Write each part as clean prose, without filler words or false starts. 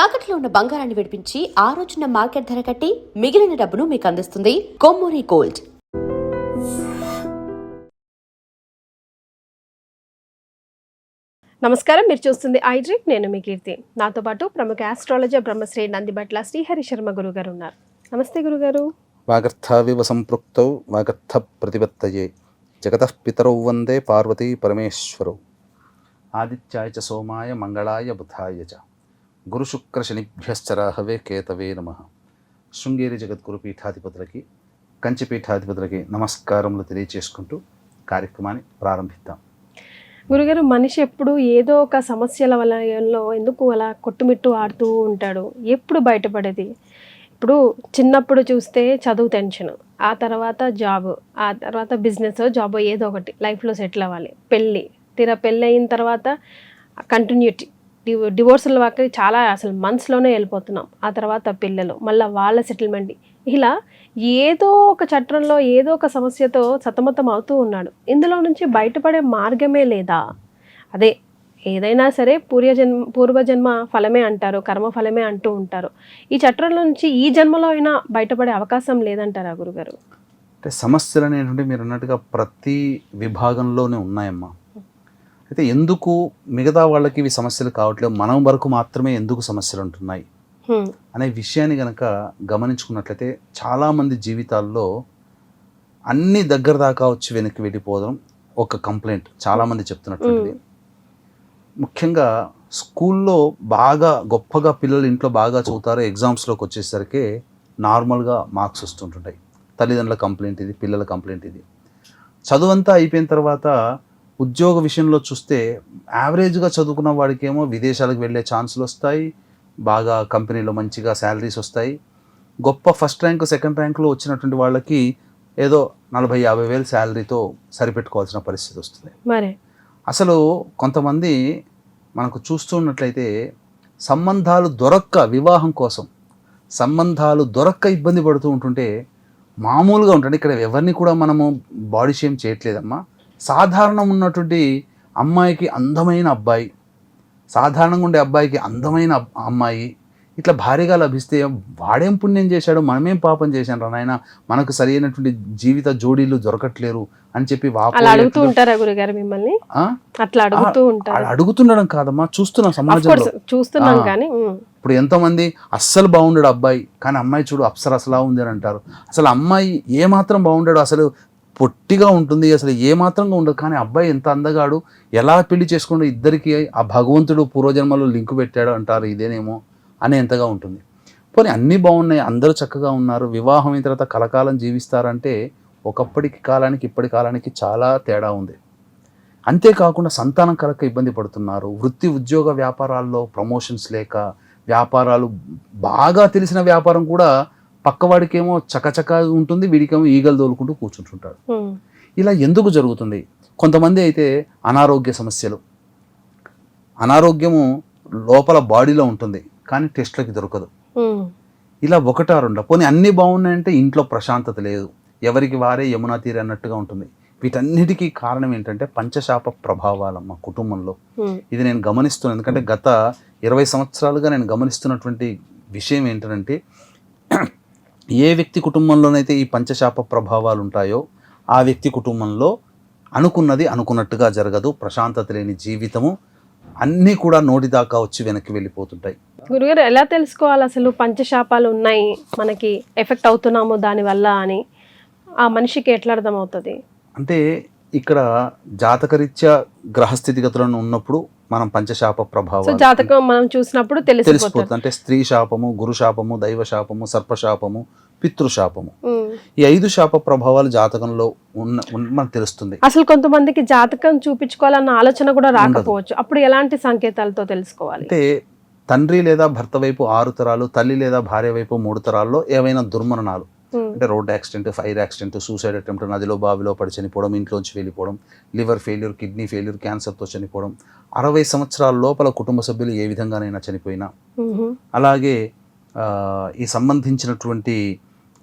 తాకట్లో ఉన్న బంగారాన్ని విడిపించి ఆ రోజున మార్కెట్ ధర కట్టి మిగిలిన డబ్బును మీకు అందిస్తుంది కొమ్మూరి గోల్డ్. నమస్కారం, మీరు చూస్తుంది ఐడ్రీమ్. నేను మీ కీర్తి. నాతో పాటు ప్రముఖ ఆస్ట్రాలజర్ బ్రహ్మశ్రీ నందిబట్ల శ్రీహరి శర్మ గురుగారు ఉన్నారు. నమస్తే గురుగారు. వాగర్థావివ సంపృక్తౌ వాగర్థ ప్రతిపత్తయే జగతః పితరౌ వందే పార్వతీ పరమేశ్వరౌ. ఆదిత్యాయ చ సోమాయ మంగళాయ బుధాయ చ గురుశుక్రశనిభ్యశ్చరాహవే కేతవే నమః. శృంగేరి జగద్గురు పీఠాధిపతులకి, కంచి పీఠాధిపతులకి నమస్కారములు తెలియచేసుకుంటూ కార్యక్రమాన్ని ప్రారంభిద్దాం. గురుగారు, మనిషి ఎప్పుడు ఏదో ఒక సమస్యల వలయంలో ఎందుకు అలా కొట్టుమిట్టు ఆడుతూ ఉంటాడు? ఎప్పుడు బయటపడేది? ఇప్పుడు చిన్నప్పుడు చూస్తే చదువు టెన్షన్, ఆ తర్వాత జాబ్, ఆ తర్వాత బిజినెస్, జాబ్, ఏదో ఒకటి లైఫ్లో సెటిల్ అవ్వాలి. పెళ్ళి అయిన తర్వాత కంటిన్యూటీ, డివోర్సుల వాకి చాలా అసలు మంత్స్లోనే వెళ్ళిపోతున్నాం. ఆ తర్వాత పిల్లలు, మళ్ళీ వాళ్ళ సెటిల్మెంట్, ఇలా ఏదో ఒక చట్రంలో ఏదో ఒక సమస్యతో సతమతం అవుతూ ఉన్నాడు. ఇందులో నుంచి బయటపడే మార్గమే లేదా? అదే ఏదైనా సరే పూర్వజన్మ ఫలమే అంటారు, కర్మ ఫలమే అంటూ ఉంటారు. ఈ చట్రంలో నుంచి ఈ జన్మలో అయినా బయటపడే అవకాశం లేదంటారా గురుగారు? అంటే సమస్యలు అనేటువంటి మీరు అన్నట్టుగా ప్రతి విభాగంలోనే ఉన్నాయమ్మా. అయితే ఎందుకు మిగతా వాళ్ళకి ఇవి సమస్యలు కావట్లేదు, మనం వరకు మాత్రమే ఎందుకు సమస్యలు ఉంటున్నాయి అనే విషయాన్ని కనుక గమనించుకున్నట్లయితే చాలామంది జీవితాల్లో అన్ని దగ్గర దాకా వచ్చి వెనక్కి వెళ్ళిపోవడం ఒక కంప్లైంట్ చాలామంది చెప్తున్నటువంటిది. ముఖ్యంగా స్కూల్లో బాగా గొప్పగా పిల్లలు ఇంట్లో బాగా చదువుతారు, ఎగ్జామ్స్లోకి వచ్చేసరికి నార్మల్గా మార్క్స్ వస్తుంటుంటాయి. తల్లిదండ్రుల కంప్లైంట్ ఇది, పిల్లల కంప్లైంట్ ఇది. చదువంతా అయిపోయిన తర్వాత ఉద్యోగ విషయంలో చూస్తే యావరేజ్గా చదువుకున్న వాడికేమో విదేశాలకు వెళ్ళే ఛాన్సులు వస్తాయి, బాగా కంపెనీలో మంచిగా శాలరీస్ వస్తాయి. గొప్ప ఫస్ట్ ర్యాంక్, సెకండ్ ర్యాంకులో వచ్చినటువంటి వాళ్ళకి ఏదో 40-50 వేలు శాలరీతో సరిపెట్టుకోవాల్సిన పరిస్థితి వస్తుంది. మరి అసలు కొంతమంది మనకు చూస్తున్నట్లయితే సంబంధాలు దొరక్క, వివాహం కోసం సంబంధాలు దొరక్క ఇబ్బంది పడుతూ ఉంటుంటే మామూలుగా ఉంటుంది. ఇక్కడ ఎవరిని కూడా మనము బాడీ షేమ్ చేయట్లేదమ్మా. సాధారణం ఉన్నటువంటి అమ్మాయికి అందమైన అబ్బాయి, సాధారణంగా ఉండే అబ్బాయికి అందమైన అమ్మాయి ఇట్లా భారీగా లభిస్తే వాడేం పుణ్యం చేశాడు, మనమేం పాపం చేశాను రా నాయన, మనకు సరి అయినటువంటి జీవిత జోడీలు దొరకట్లేరు అని చెప్పి అడుగుతూ ఉంటారా గురుగారు మిమ్మల్ని? అట్లా అడుగుతూ ఉంటారు. అడుగుతుండడం కాదమ్మా, చూస్తున్నాం సమాజంలో చూస్తున్నాం. కానీ ఇప్పుడు ఎంతోమంది అస్సలు బాగుండాడు అబ్బాయి, కానీ అమ్మాయి చూడు అప్సరసలా ఉంది అని అంటారు. అసలు అమ్మాయి ఏమాత్రం బాగుండాడు, అసలు పొట్టిగా ఉంటుంది, అసలు ఏమాత్రంగా ఉండదు, కానీ అబ్బాయి ఎంత అందగాడు, ఎలా పెళ్లి చేసుకుంటూ ఇద్దరికి ఆ భగవంతుడు పూర్వజన్మలో లింకు పెట్టాడు అంటారు, ఇదేనేమో అనేంతగా ఉంటుంది. పోనీ అన్నీ బాగున్నాయి, అందరూ చక్కగా ఉన్నారు, వివాహం అయిన తర్వాత కలకాలం జీవిస్తారంటే ఒకప్పటికి కాలానికి ఇప్పటి కాలానికి చాలా తేడా ఉంది. అంతేకాకుండా సంతానం కలక ఇబ్బంది పడుతున్నారు. వృత్తి ఉద్యోగ వ్యాపారాల్లో ప్రమోషన్స్ లేక, వ్యాపారాలు బాగా తెలిసిన వ్యాపారం కూడా పక్కవాడికేమో చకచక ఉంటుంది, వీడికేమో ఈగలు తోలుకుంటూ కూర్చుంటుంటాడు. ఇలా ఎందుకు జరుగుతుంది? కొంతమంది అయితే అనారోగ్య సమస్యలు, అనారోగ్యము లోపల బాడీలో ఉంటుంది కానీ టెస్ట్లకి దొరకదు. ఇలా ఒకటా రెండా, పోనీ అన్నీ బాగున్నాయంటే ఇంట్లో ప్రశాంతత లేదు, ఎవరికి వారే యమునా తీరే అన్నట్టుగా ఉంటుంది. వీటన్నిటికీ కారణం ఏంటంటే పంచశాప ప్రభావాలమ్మ కుటుంబంలో. ఇది నేను గమనిస్తున్నాను, ఎందుకంటే గత 20 సంవత్సరాలుగా నేను గమనిస్తున్నటువంటి విషయం ఏంటంటే ఏ వ్యక్తి కుటుంబంలోనైతే ఈ పంచశాప ప్రభావాలు ఉంటాయో ఆ వ్యక్తి కుటుంబంలో అనుకున్నది అనుకున్నట్టుగా జరగదు, ప్రశాంతత లేని జీవితము, అన్నీ కూడా నోటి దాకా వచ్చి వెనక్కి వెళ్ళిపోతుంటాయి. గురుగారు, ఎలా తెలుసుకోవాలి అసలు పంచశాపాలు ఉన్నాయి, మనకి ఎఫెక్ట్ అవుతున్నాము దానివల్ల అని ఆ మనిషికి ఎట్లా అర్థమవుతుంది? అంటే ఇక్కడ జాతకరీత్యా గ్రహస్థితిగతులను ఉన్నప్పుడు మనం పంచశాప ప్రభావం జాతకం మనం చూసినప్పుడు తెలిసిపోతుంది. అంటే స్త్రీ శాపము, గురు శాపము, దైవ శాపము, సర్పశాపము, పితృశాపము, ఈ 5 శాప ప్రభావాలు జాతకంలో మనకు తెలుస్తుంది. అసలు కొంతమందికి జాతకం చూపించుకోవాలన్న ఆలోచన కూడా రాకపోవచ్చు, అప్పుడు ఎలాంటి సంకేతాలతో తెలుసుకోవాలి? అంటే తండ్రి లేదా భర్త వైపు 6 తరాలు, తల్లి లేదా భార్య వైపు 3 తరాల్లో ఏవైనా దుర్మరణాలు, అంటే road accident, fire accident, suicide attempt, నదిలో బావిలో పడి చనిపోవడం, ఇంట్లోంచి వెళ్ళిపోవడం, లివర్ ఫెయిల్యూర్, కిడ్నీ ఫెయిల్యూర్, క్యాన్సర్తో చనిపోవడం, 60 సంవత్సరాల లోపల కుటుంబ సభ్యులు ఏ విధంగానైనా చనిపోయినా, అలాగే ఈ సంబంధించినటువంటి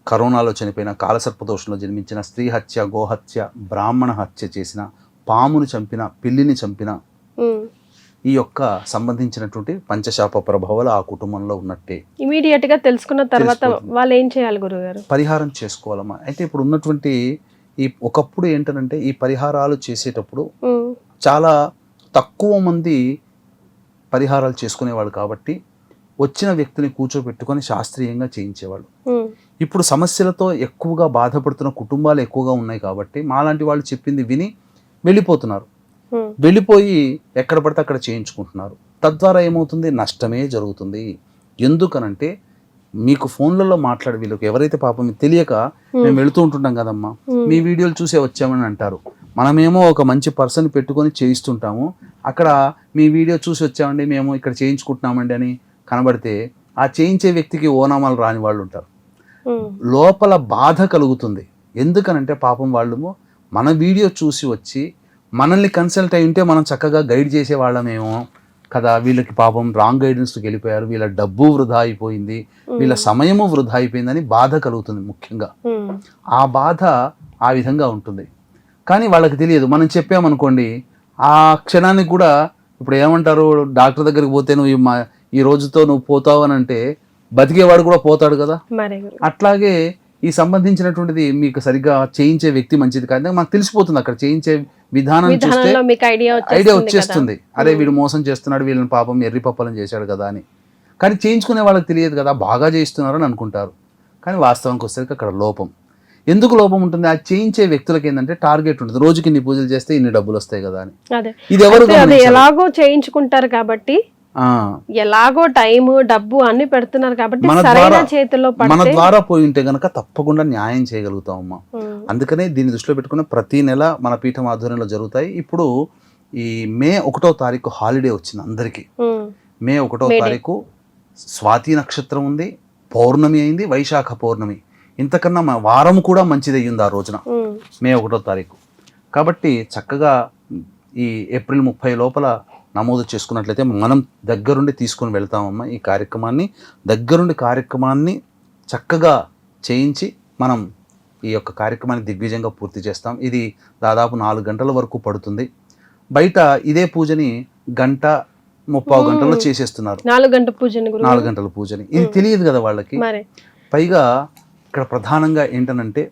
కరోనాలో చనిపోయిన, కాలసర్పదోషంలో జన్మించిన, స్త్రీ హత్య, గోహత్య, బ్రాహ్మణ హత్య చేసిన, పామును చంపిన, పిల్లిని చంపిన, ఈ యొక్క సంబంధించినటువంటి పంచశాప ప్రభావాలు ఆ కుటుంబంలో ఉన్నట్టే. ఇమీడియట్ గా తెలుసుకున్న తర్వాత వాళ్ళు ఏం చేయాలి గురుగారు? పరిహారం చేసుకోవాలమ్మా. అయితే ఇప్పుడు ఉన్నటువంటి ఒకప్పుడు ఏంటంటే ఈ పరిహారాలు చేసేటప్పుడు చాలా తక్కువ మంది పరిహారాలు చేసుకునేవాళ్ళు కాబట్టి వచ్చిన వ్యక్తిని కూర్చోబెట్టుకొని శాస్త్రీయంగా చేయించేవాళ్ళు. ఇప్పుడు సమస్యలతో ఎక్కువగా బాధపడుతున్న కుటుంబాలు ఎక్కువగా ఉన్నాయి కాబట్టి మాలాంటి వాళ్ళు చెప్పింది విని వెళ్ళిపోతున్నారు. వెళ్ళిపోయి ఎక్కడ పడితే అక్కడ చేయించుకుంటున్నారు. తద్వారా ఏమవుతుంది? నష్టమే జరుగుతుంది. ఎందుకనంటే మీకు ఫోన్లలో మాట్లాడే వీళ్ళకి ఎవరైతే పాపం తెలియక మేము వెళుతూ ఉంటుంటాం కదమ్మా, మీ వీడియోలు చూసే వచ్చామని అంటారు. మనమేమో ఒక మంచి పర్సన్ పెట్టుకొని చేయిస్తుంటాము, అక్కడ మీ వీడియో చూసి వచ్చామండి మేము ఇక్కడ చేయించుకుంటున్నామండి అని కనబడితే ఆ చేయించే వ్యక్తికి ఓనామాలు రాని వాళ్ళు ఉంటారు. లోపల బాధ కలుగుతుంది. ఎందుకనంటే పాపం వాళ్ళు మన వీడియో చూసి వచ్చి మనల్ని కన్సల్ట్ అయి ఉంటే మనం చక్కగా గైడ్ చేసే వాళ్ళమేమో కదా, వీళ్ళకి పాపం రాంగ్ గైడెన్స్కి వెళ్ళిపోయారు, వీళ్ళ డబ్బు వృధా అయిపోయింది, వీళ్ళ సమయము వృధా అయిపోయిందని బాధ కలుగుతుంది. ముఖ్యంగా ఆ బాధ ఆ విధంగా ఉంటుంది. కానీ వాళ్ళకి తెలియదు. మనం చెప్పామనుకోండి ఆ క్షణానికి కూడా ఇప్పుడు ఏమంటారు, డాక్టర్ దగ్గరికి పోతే నువ్వు ఈ రోజుతో నువ్వు పోతావు అని అంటే బతికేవాడు కూడా పోతాడు కదా. అట్లాగే ఈ సంబంధించినటువంటిది మీకు సరిగ్గా చేయించే వ్యక్తి మంచిది కాదు, మాకు తెలిసిపోతుంది. అక్కడ చేయించే విధానం చూస్తే ఐడియా వచ్చేస్తుంది, అరే వీడు మోసం చేస్తున్నాడు, వీళ్ళని పాపం ఎర్రి పప్పలను చేశాడు కదా అని. కానీ చేయించుకునే వాళ్ళకి తెలియదు కదా, బాగా చేయిస్తున్నారు అని అనుకుంటారు. కానీ వాస్తవానికి వచ్చేసరికి అక్కడ లోపం. ఎందుకు లోపం ఉంటుంది? ఆ చేయించే వ్యక్తులకి ఏంటంటే టార్గెట్ ఉంటుంది, రోజుకి ఇన్ని పూజలు చేస్తే ఇన్ని డబ్బులు వస్తాయి కదా అని. ఇది ఎవరు ఎలాగో చేయించుకుంటారు కాబట్టి, ఎలాగో టైం డబ్బు అన్ని పెడుతున్నారు కాబట్టి మన ద్వారా పోయి ఉంటే గనక తప్పకుండా న్యాయం చేయగలుగుతామమ్మా. అందుకనే దీన్ని దృష్టిలో పెట్టుకుని ప్రతి నెల మన పీఠం ఆధ్వర్యంలో జరుగుతాయి. ఇప్పుడు ఈ మే 1వ తారీఖు హాలిడే వచ్చింది అందరికి. మే 1వ తారీఖు స్వాతి నక్షత్రం ఉంది, పౌర్ణమి అయింది, వైశాఖ పౌర్ణమి. ఇంతకన్నా వారం కూడా మంచిది అయ్యింది ఆ రోజున, మే 1వ తారీఖు. కాబట్టి చక్కగా ఈ ఏప్రిల్ 30 లోపల నమోదు చేసుకున్నట్లయితే మనం దగ్గరుండి తీసుకొని వెళ్తామమ్మా. ఈ కార్యక్రమాన్ని చక్కగా చేయించి మనం ఈ యొక్క కార్యక్రమాన్ని దిగ్విజయంగా పూర్తి చేస్తాం. ఇది దాదాపు 4 గంటల వరకు పడుతుంది. బయట ఇదే పూజని 1.30 గంటల్లో చేసేస్తున్నారు. 4 గంటల పూజని. ఇది తెలియదు కదా వాళ్ళకి. పైగా ఇక్కడ ప్రధానంగా ఏంటనంటే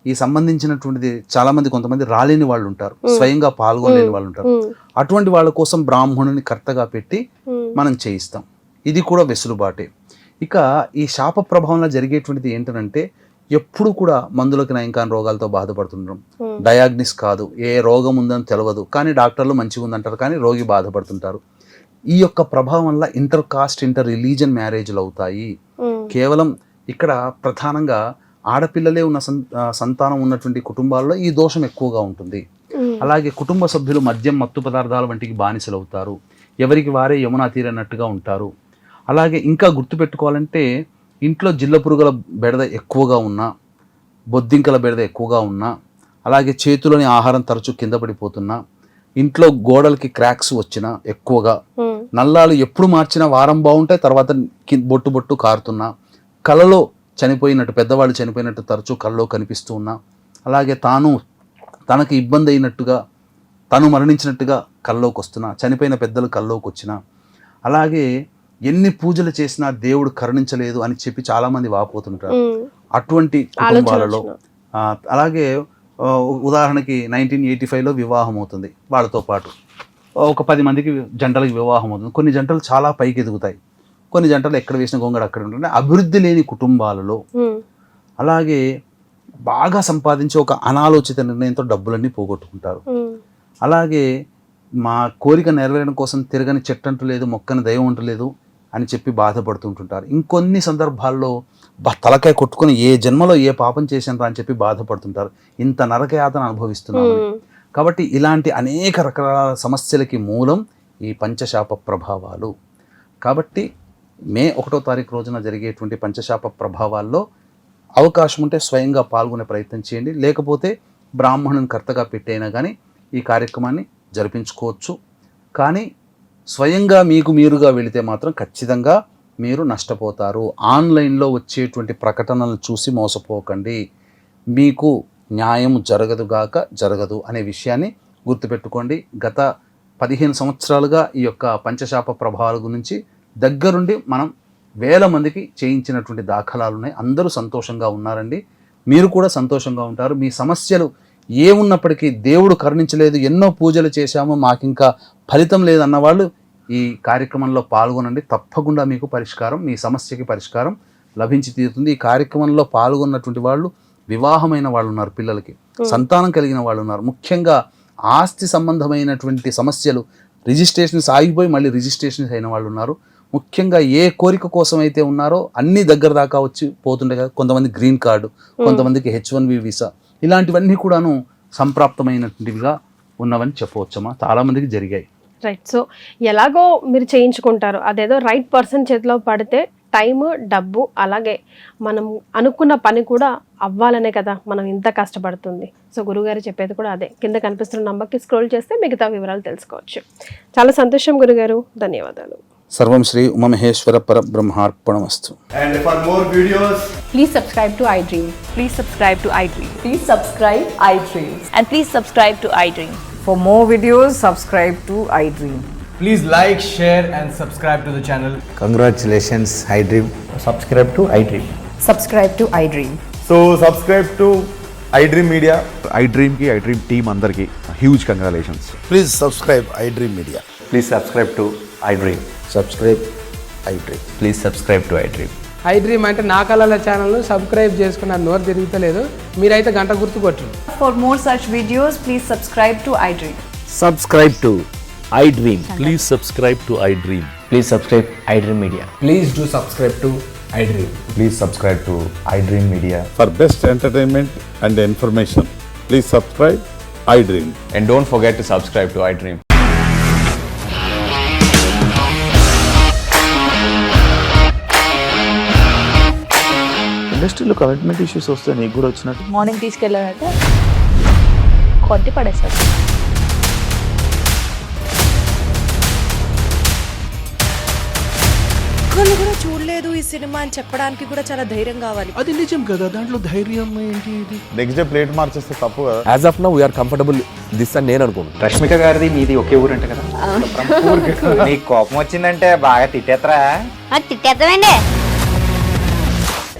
ఈ సంబంధించినటువంటిది చాలా మంది కొంతమంది రాలేని వాళ్ళు ఉంటారు, స్వయంగా పాల్గొనలేని వాళ్ళు ఉంటారు. అటువంటి వాళ్ళ కోసం బ్రాహ్మణుని కర్తగా పెట్టి మనం చేయిస్తాం. ఇది కూడా వెసులుబాటే. ఇక ఈ శాప ప్రభావంలో జరిగేటువంటిది ఏంటనంటే ఎప్పుడు కూడా మందులకి నయం కాని రోగాలతో బాధపడుతుంటాం. డయాగ్నిస్ కాదు, ఏ రోగం ఉందని తెలియదు, కానీ డాక్టర్లు మంచిగా ఉందంటారు, కానీ రోగి బాధపడుతుంటారు. ఈ యొక్క ప్రభావం వల్ల ఇంటర్ కాస్ట్ ఇంటర్ రిలీజన్ మ్యారేజ్లు అవుతాయి. కేవలం ఇక్కడ ప్రధానంగా ఆడపిల్లలే ఉన్న సంతానం ఉన్నటువంటి కుటుంబాల్లో ఈ దోషం ఎక్కువగా ఉంటుంది. అలాగే కుటుంబ సభ్యులు మద్యం మత్తు పదార్థాల వంటికి బానిసలు అవుతారు, ఎవరికి వారే యమునా తీరన్నట్టుగా ఉంటారు. అలాగే ఇంకా గుర్తుపెట్టుకోవాలంటే ఇంట్లో జిల్ల పురుగుల బెడద ఎక్కువగా ఉన్నా, బొద్దింకల బెడద ఎక్కువగా ఉన్నా, అలాగే చేతిలోని ఆహారం తరచూ కింద పడిపోతున్నా, ఇంట్లో గోడలకి క్రాక్స్ వచ్చినా, ఎక్కువగా నల్లాలు ఎప్పుడు మార్చినా వారం బాగుంటాయి, తర్వాత బొట్టు బొట్టు కారుతున్నా, కలలో చనిపోయినట్టు పెద్దవాళ్ళు చనిపోయినట్టు తరచూ కల్లో కనిపిస్తూ ఉన్నా, అలాగే తనకి ఇబ్బంది అయినట్టుగా తను మరణించినట్టుగా కల్లోకి వస్తున్నా, చనిపోయిన పెద్దలు కల్లోకి వచ్చినా, అలాగే ఎన్ని పూజలు చేసినా దేవుడు కరుణించలేదు అని చెప్పి చాలామంది వాపోతుంటారు అటువంటి కుటుంబాలలో. అలాగే ఉదాహరణకి 1985లో వివాహం అవుతుంది, వాళ్ళతో పాటు ఒక 10 మందికి జంటలకు వివాహం అవుతుంది. కొన్ని జంటలు చాలా పైకి ఎదుగుతాయి, కొన్ని జంటలు ఎక్కడ వేసిన గొంగడ అక్కడ ఉంటుంది. అభివృద్ధి లేని కుటుంబాలలో అలాగే బాగా సంపాదించి ఒక అనాలోచిత నిర్ణయంతో డబ్బులన్నీ పోగొట్టుకుంటారు. అలాగే మా కోరిక నెరవేరడం కోసం తిరగని చెట్టంటూ లేదు, మొక్కని దైవం అంటూ లేదు అని చెప్పి బాధపడుతుంటుంటారు. ఇంకొన్ని సందర్భాల్లో తలకాయ కొట్టుకుని ఏ జన్మలో ఏ పాపం చేశాను అని చెప్పి బాధపడుతుంటారు. ఇంత నరకయాతన అనుభవిస్తున్నాము. కాబట్టి ఇలాంటి అనేక రకాల సమస్యలకి మూలం ఈ పంచశాప ప్రభావాలు. కాబట్టి మే 1వ తారీఖు రోజున జరిగేటువంటి పంచశాప ప్రభావాల్లో అవకాశం ఉంటే స్వయంగా పాల్గొనే ప్రయత్నం చేయండి, లేకపోతే బ్రాహ్మణుని కర్తగా పెట్టైనా కానీ ఈ కార్యక్రమాన్ని జరిపించుకోవచ్చు. కానీ స్వయంగా మీరుగా వెళితే మాత్రం ఖచ్చితంగా మీరు నష్టపోతారు. ఆన్లైన్లో వచ్చేటువంటి ప్రకటనలు చూసి మోసపోకండి. మీకు న్యాయం జరగదు అనే విషయాన్ని గుర్తుపెట్టుకోండి. గత 15 సంవత్సరాలుగా ఈ యొక్క పంచశాప ప్రభావాల గురించి దగ్గరుండి మనం వేల మందికి చేయించినటువంటి దాఖలాలు ఉన్నాయి. అందరూ సంతోషంగా ఉన్నారండి. మీరు కూడా సంతోషంగా ఉంటారు. మీ సమస్యలు ఏమున్నప్పటికీ దేవుడు కరుణించలేదు, ఎన్నో పూజలు చేశాము, మాకింకా ఫలితం లేదన్న వాళ్ళు ఈ కార్యక్రమంలో పాల్గొనండి. తప్పకుండా మీకు పరిష్కారం, మీ సమస్యకి పరిష్కారం లభించి తీరుతుంది. ఈ కార్యక్రమంలో పాల్గొన్నటువంటి వాళ్ళు వివాహమైన వాళ్ళు ఉన్నారు, పిల్లలకి సంతానం కలిగిన వాళ్ళు ఉన్నారు. ముఖ్యంగా ఆస్తి సంబంధమైనటువంటి సమస్యలు, రిజిస్ట్రేషన్స్ ఆగిపోయి మళ్ళీ రిజిస్ట్రేషన్స్ అయిన వాళ్ళు ఉన్నారు. ముఖ్యంగా ఏ కోరిక కోసం అయితే ఉన్నారో అన్ని దగ్గర దాకా వచ్చి పోతుండే కదా. కొంతమంది గ్రీన్ కార్డు, కొంతమందికి H1B వీసా, ఇలాంటివన్నీ కూడాను సంప్రాప్తమైనటువంటివిగా ఉన్నవని చెప్పవచ్చమ్మా. చాలామందికి జరిగాయి. రైట్. సో ఎలాగో మీరు చేయించుకుంటారు, అదేదో రైట్ పర్సన్ చేతిలో పడితే టైం, డబ్బు, అలాగే మనం అనుకున్న పని కూడా అవ్వాలనే కదా మనం ఇంత కష్టపడుతుంది. సో గురుగారు చెప్పేది కూడా అదే. కింద కనిపిస్తున్న నంబర్కి స్క్రోల్ చేస్తే మిగతా వివరాలు తెలుసుకోవచ్చు. చాలా సంతోషం గురుగారు, ధన్యవాదాలు. సర్వం శ్రీ ఉమామహేశ్వర పరబ్రహ్మార్పణమస్తు. And for more videos, Please subscribe to iDream. Please subscribe to iDream. Please subscribe iDream. And please subscribe to iDream. For more videos, subscribe to iDream. please like, share and subscribe to the channel. Congratulations, iDream. Subscribe to iDream. Subscribe to iDream. So subscribe to iDream Media. iDream team అందరికి huge congratulations. Please subscribe iDream Media. Please subscribe to iDream. Subscribe iDream. Please subscribe to iDream. iDream అంటే నా కళల ఛానల్ను subscribe చేసుకున్న నోరు తిరుగుతలేదు, మీరైతే గంట గుర్తు కొట్టండి. For more such videos, please subscribe to iDream. Subscribe to iDream. Please subscribe to iDream. Please subscribe iDream Media. Please do subscribe to iDream. Please subscribe to iDream Media. For best entertainment and information, please subscribe iDream. And don't forget to subscribe to iDream. ఇండస్ట్రీలో commitment issues వస్తే నీకు కూడా వచ్చినట్టు morning తీసుకెళ్ళారంటే కొట్టి పడేశారు. ఒక్కళ్ళు కూడా చూడలేదు ఈ సినిమా అని చెప్పడానికి కూడా చాలా ధైర్యం కావాలి. అది నిజం కదా, దాంట్లో ధైర్యం ఏంటి? ఇది నెక్స్ట్ డే ప్లేట్ మార్చేస్తే తప్పు కదా. As of now we are comfortable this అని నేను అనుకుంటున్నాను. రష్మిక గారిది మీది ఒకే ఊరు అంట కదా. నీకు కోపం వచ్చిందంటే బాగా తిట్టేత్తరా? తిట్టేద్దామండి.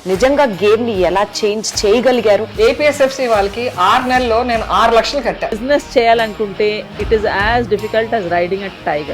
నిజంగా గేమ్ ని ఎలా చేంజ్ చేయగలిగారు? APSFC వాళ్ళకి 6 నెలల్లో నేను 6 లక్షలు కట్టా. బిజినెస్ చేయాలనుకుంటే it is as difficult as riding a tiger.